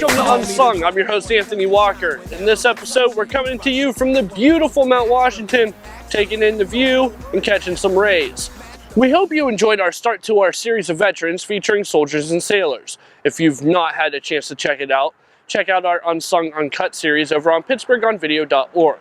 Welcome to Unsung. I'm your host, Anthony Walker. In this episode, we're coming to you from the beautiful Mount Washington, taking in the view and catching some rays. We hope you enjoyed our start to our series of veterans featuring soldiers and sailors. If you've not had a chance to check it out, check out our Unsung Uncut series over on pittsburghonvideo.org.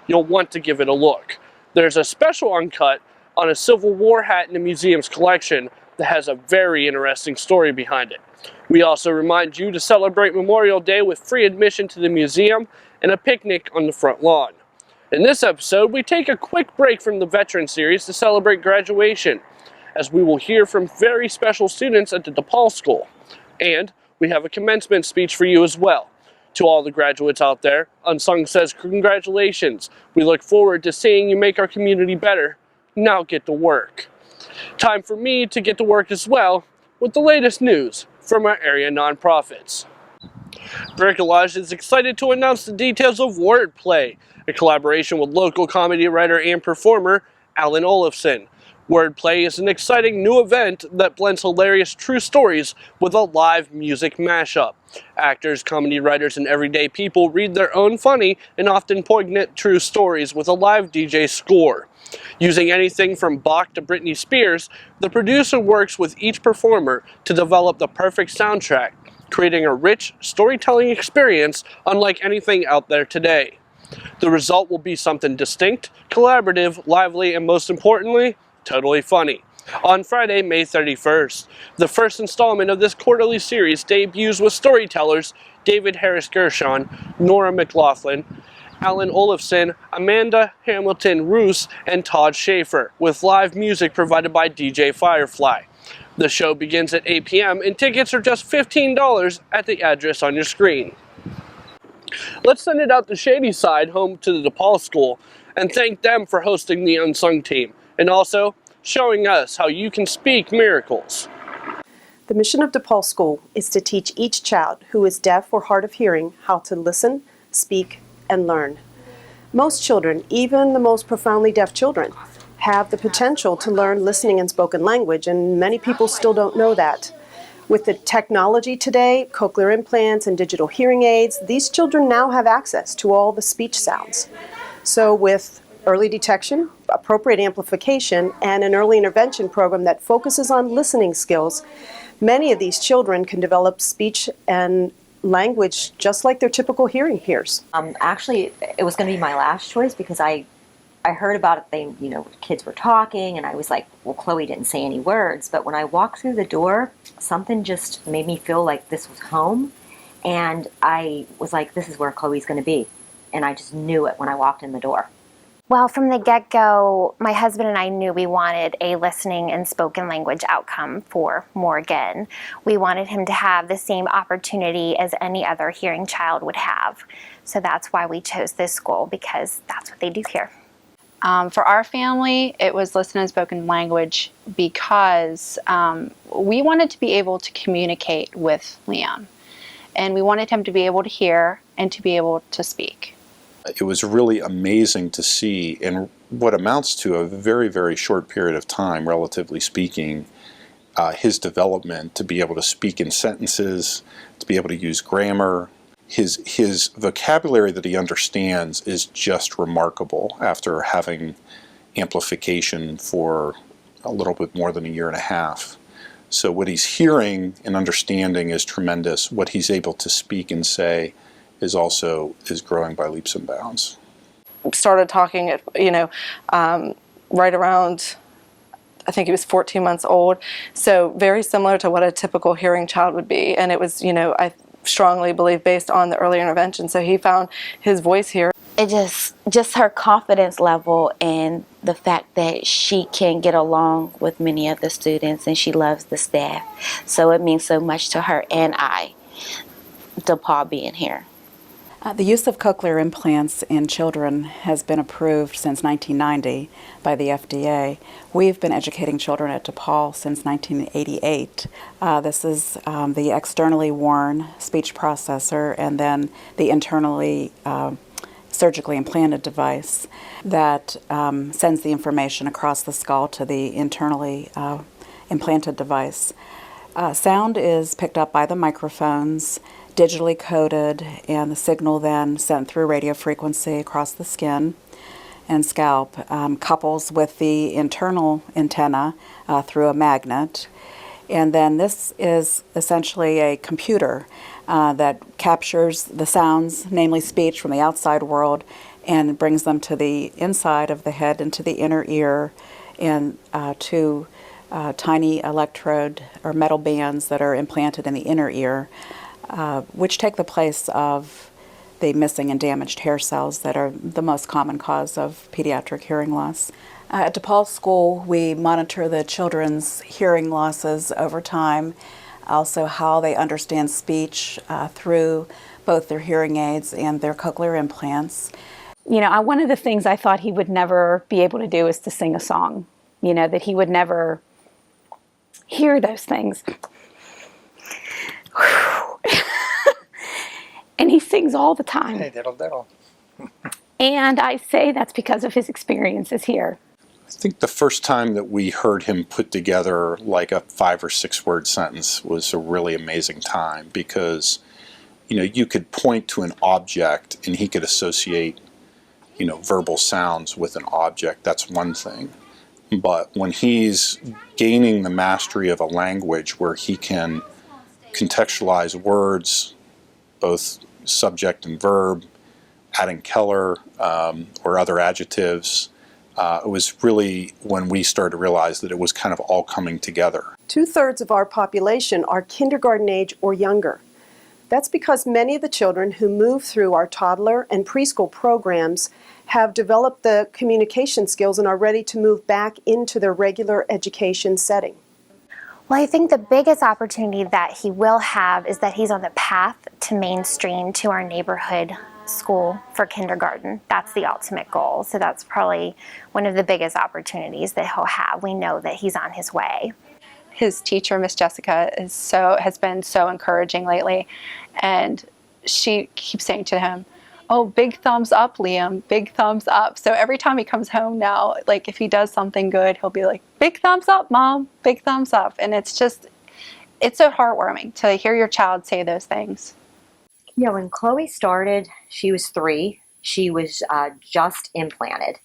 You'll want to give it a look. There's a special uncut on a Civil War hat in the museum's collection that has a very interesting story behind it. We also remind you to celebrate Memorial Day with free admission to the museum and a picnic on the front lawn. In this episode, we take a quick break from the Veteran Series to celebrate graduation, as we will hear from very special students at the DePaul School. And we have a commencement speech for you as well. To all the graduates out there, Unsung says congratulations. We look forward to seeing you make our community better. Now get to work. Time for me to get to work as well with the latest news from our area nonprofits. Bricolage is excited to announce the details of Wordplay, a collaboration with local comedy writer and performer Alan Olafson. Wordplay is an exciting new event that blends hilarious true stories with a live music mashup. Actors, comedy writers, and everyday people read their own funny and often poignant true stories with a live DJ score. Using anything from Bach to Britney Spears, the producer works with each performer to develop the perfect soundtrack, creating a rich storytelling experience unlike anything out there today. The result will be something distinct, collaborative, lively, and most importantly, totally funny. On Friday, May 31st, the first installment of this quarterly series debuts with storytellers David Harris Gershon, Nora McLaughlin, Alan Olafson, Amanda Hamilton Roos, and Todd Schaefer, with live music provided by DJ Firefly. The show begins at 8 p.m. and tickets are just $15 at the address on your screen. Let's send it out to Shadyside, home to the DePaul School, and thank them for hosting the Unsung team, and also showing us how you can speak miracles. The mission of DePaul School is to teach each child who is deaf or hard of hearing how to listen, speak, and learn. Most children, even the most profoundly deaf children, have the potential to learn listening and spoken language, and many people still don't know that. With the technology today, cochlear implants and digital hearing aids, these children now have access to all the speech sounds. So with early detection, appropriate amplification, and an early intervention program that focuses on listening skills, many of these children can develop speech and language just like their typical hearing peers. Actually, it was going to be my last choice because I heard about it. Kids were talking, and I was like, well, Chloe didn't say any words. But when I walked through the door, something just made me feel like this was home. And I was like, this is where Chloe's going to be. And I just knew it when I walked in the door. Well, from the get-go, my husband and I knew we wanted a listening and spoken language outcome for Morgan. We wanted him to have the same opportunity as any other hearing child would have. So that's why we chose this school, because that's what they do here. For our family, it was listen and spoken language because we wanted to be able to communicate with Liam. And we wanted him to be able to hear and to be able to speak. It was really amazing to see in what amounts to a very, very short period of time, relatively speaking, his development to be able to speak in sentences, to be able to use grammar. His vocabulary that he understands is just remarkable after having amplification for a little bit more than a year and a half. So what he's hearing and understanding is tremendous. What he's able to speak and say is growing by leaps and bounds. Started talking at, right around, I think he was 14 months old. So very similar to what a typical hearing child would be. And it was, I strongly believe based on the early intervention. So he found his voice here. It just her confidence level and the fact that she can get along with many of the students and she loves the staff. So it means so much to her and DePaul being here. The use of cochlear implants in children has been approved since 1990 by the FDA. We've been educating children at DePaul since 1988. This is the externally worn speech processor and then the internally surgically implanted device that sends the information across the skull to the internally implanted device. Sound is picked up by the microphones digitally coded, and the signal then sent through radio frequency across the skin and scalp, couples with the internal antenna through a magnet. And then this is essentially a computer that captures the sounds, namely speech, from the outside world and brings them to the inside of the head into the inner ear, and two tiny electrode or metal bands that are implanted in the inner ear, which take the place of the missing and damaged hair cells that are the most common cause of pediatric hearing loss. At DePaul School, we monitor the children's hearing losses over time, also how they understand speech through both their hearing aids and their cochlear implants. You know, one of the things I thought he would never be able to do is to sing a song, you know, that he would never hear those things. And he sings all the time. Hey, diddle, diddle. And I say that's because of his experiences here. I think the first time that we heard him put together like a 5 or 6 word sentence was a really amazing time, because, you know, you could point to an object and he could associate, you know, verbal sounds with an object. That's one thing. But when he's gaining the mastery of a language where he can contextualize words, both subject and verb, adding Keller or other adjectives, it was really when we started to realize that it was kind of all coming together. 2/3 of our population are kindergarten age or younger. That's because many of the children who move through our toddler and preschool programs have developed the communication skills and are ready to move back into their regular education setting. Well, I think the biggest opportunity that he will have is that he's on the path to mainstream to our neighborhood school for kindergarten. That's the ultimate goal. So that's probably one of the biggest opportunities that he'll have. We know that he's on his way. His teacher, Miss Jessica, has been so encouraging lately, and she keeps saying to him, "Oh, big thumbs up, Liam, big thumbs up." So every time he comes home now, like if he does something good, he'll be like, "Big thumbs up, Mom, big thumbs up." And it's so heartwarming to hear your child say those things. Yeah, when Chloe started, she was 3. She was just implanted.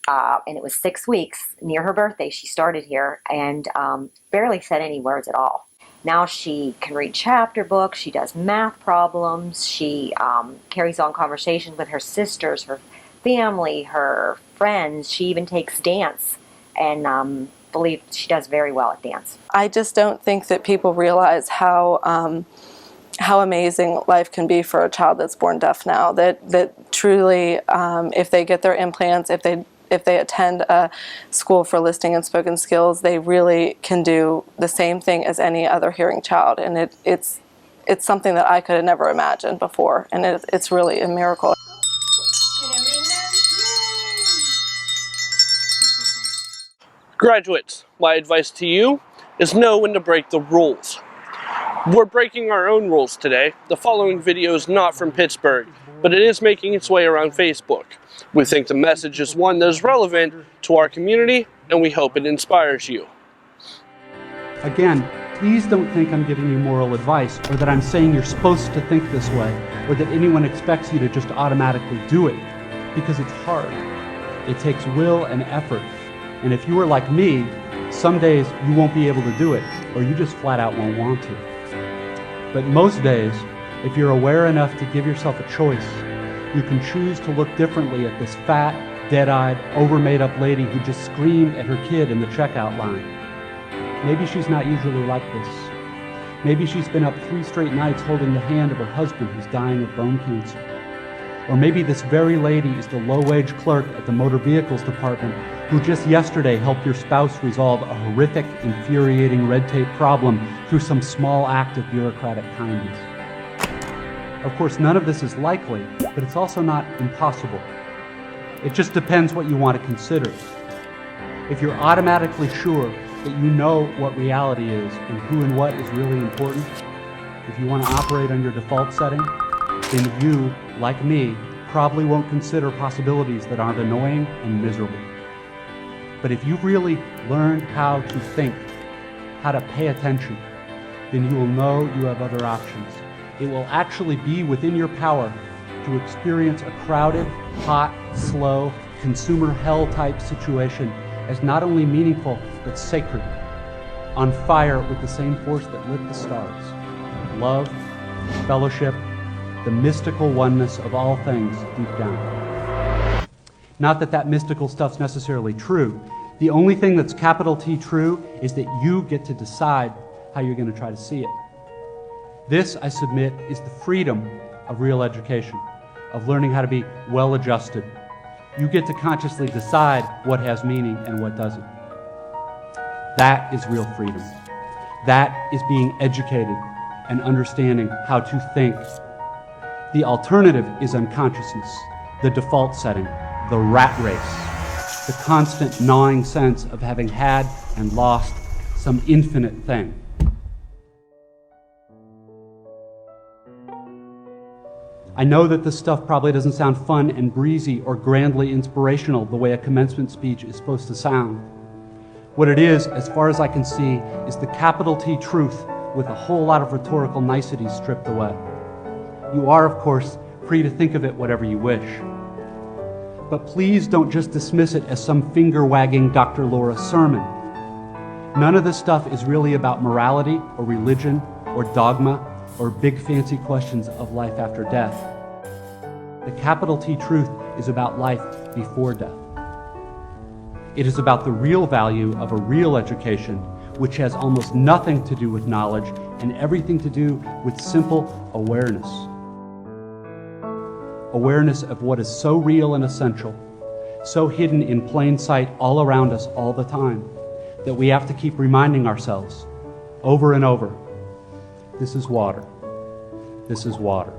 And it was 6 weeks near her birthday. She started here and barely said any words at all. Now she can read chapter books. She does math problems. She carries on conversation with her sisters, her family, her friends. She even takes dance, and believe she does very well at dance. I just don't think that people realize how amazing life can be for a child that's born deaf now. That truly, if they get their implants, if they attend a school for listening and spoken skills, they really can do the same thing as any other hearing child. And it's something that I could have never imagined before. And it's really a miracle. Graduates, my advice to you is know when to break the rules. We're breaking our own rules today. The following video is not from Pittsburgh, but it is making its way around Facebook. We think the message is one that is relevant to our community, and we hope it inspires you. Again, please don't think I'm giving you moral advice, or that I'm saying you're supposed to think this way, or that anyone expects you to just automatically do it, because it's hard. It takes will and effort, and if you are like me, some days you won't be able to do it, or you just flat out won't want to. But most days, if you're aware enough to give yourself a choice, you can choose to look differently at this fat, dead-eyed, over-made-up lady who just screamed at her kid in the checkout line. Maybe she's not usually like this. Maybe she's been up 3 straight nights holding the hand of her husband who's dying of bone cancer. Or maybe this very lady is the low-wage clerk at the motor vehicles department who just yesterday helped your spouse resolve a horrific, infuriating red tape problem through some small act of bureaucratic kindness. Of course, none of this is likely, but it's also not impossible. It just depends what you want to consider. If you're automatically sure that you know what reality is and who and what is really important, if you want to operate on your default setting, then you, like me, probably won't consider possibilities that aren't annoying and miserable. But if you've really learned how to think, how to pay attention, then you will know you have other options. it will actually be within your power to experience a crowded, hot, slow, consumer hell-type situation as not only meaningful, but sacred, on fire with the same force that lit the stars. Love, fellowship, the mystical oneness of all things deep down. Not that that mystical stuff's necessarily true. The only thing that's capital T true is that you get to decide how you're going to try to see it. This, I submit, is the freedom of real education, of learning how to be well-adjusted. You get to consciously decide what has meaning and what doesn't. That is real freedom. That is being educated and understanding how to think. The alternative is unconsciousness, the default setting, the rat race, the constant gnawing sense of having had and lost some infinite thing. I know that this stuff probably doesn't sound fun and breezy or grandly inspirational the way a commencement speech is supposed to sound. What it is, as far as I can see, is the capital T truth with a whole lot of rhetorical niceties stripped away. You are, of course, free to think of it whatever you wish. But please don't just dismiss it as some finger-wagging Dr. Laura sermon. None of this stuff is really about morality or religion or dogma or big fancy questions of life after death. The capital T truth is about life before death. It is about the real value of a real education, which has almost nothing to do with knowledge and everything to do with simple awareness. Awareness of what is so real and essential, so hidden in plain sight all around us all the time, that we have to keep reminding ourselves over and over, this is water. This is water.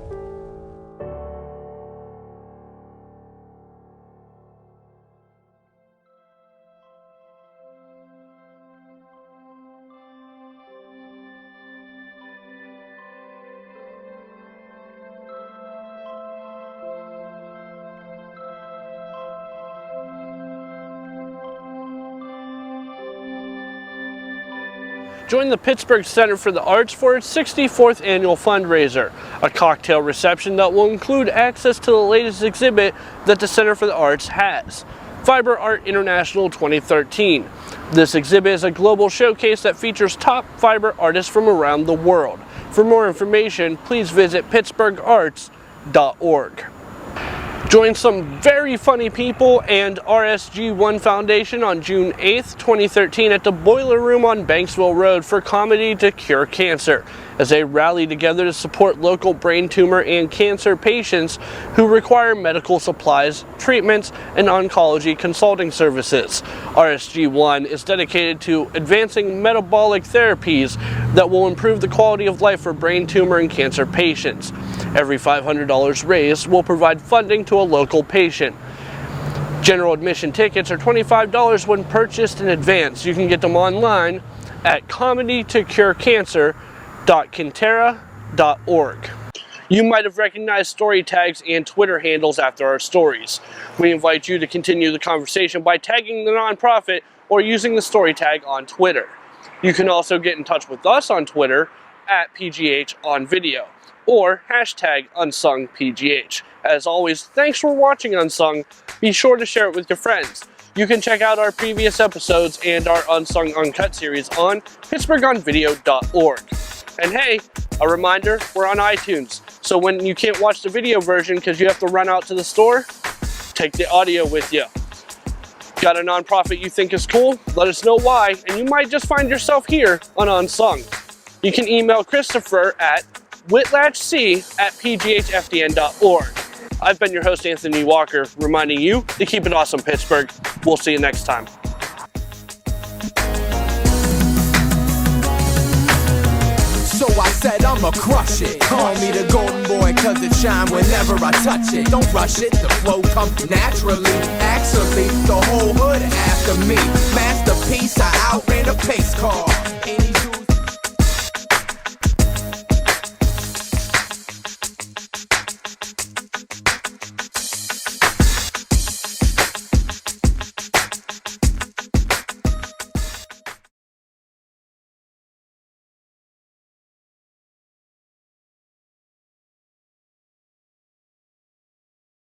Join the Pittsburgh Center for the Arts for its 64th annual fundraiser, a cocktail reception that will include access to the latest exhibit that the Center for the Arts has, Fiber Art International 2013. This exhibit is a global showcase that features top fiber artists from around the world. For more information, please visit pittsburgharts.org. Join some very funny people and RSG1 Foundation on June 8th, 2013 at the Boiler Room on Banksville Road for Comedy to Cure Cancer, as they rally together to support local brain tumor and cancer patients who require medical supplies, treatments, and oncology consulting services. RSG1 is dedicated to advancing metabolic therapies that will improve the quality of life for brain tumor and cancer patients. Every $500 raised will provide funding to a local patient. General admission tickets are $25 when purchased in advance. You can get them online at comedytocurecancer.kintera.org. You might have recognized story tags and Twitter handles after our stories. We invite you to continue the conversation by tagging the nonprofit or using the story tag on Twitter. You can also get in touch with us on Twitter at PGHOnVideo or hashtag UnsungPGH. As always, thanks for watching Unsung. Be sure to share it with your friends. You can check out our previous episodes and our Unsung Uncut series on PittsburghOnVideo.org. And hey, a reminder, we're on iTunes, so when you can't watch the video version because you have to run out to the store, take the audio with you. Got a nonprofit you think is cool? Let us know why, and you might just find yourself here on Unsung. You can email Christopher at whitlatchc@pghfdn.org. I've been your host, Anthony Walker, reminding you to keep it awesome, Pittsburgh. We'll see you next time. So I said I'ma crush it. Call me the golden boy cause it shine whenever I touch it. Don't rush it, the flow comes naturally. Actually, the whole hood after me. Masterpiece, I outran a pace car.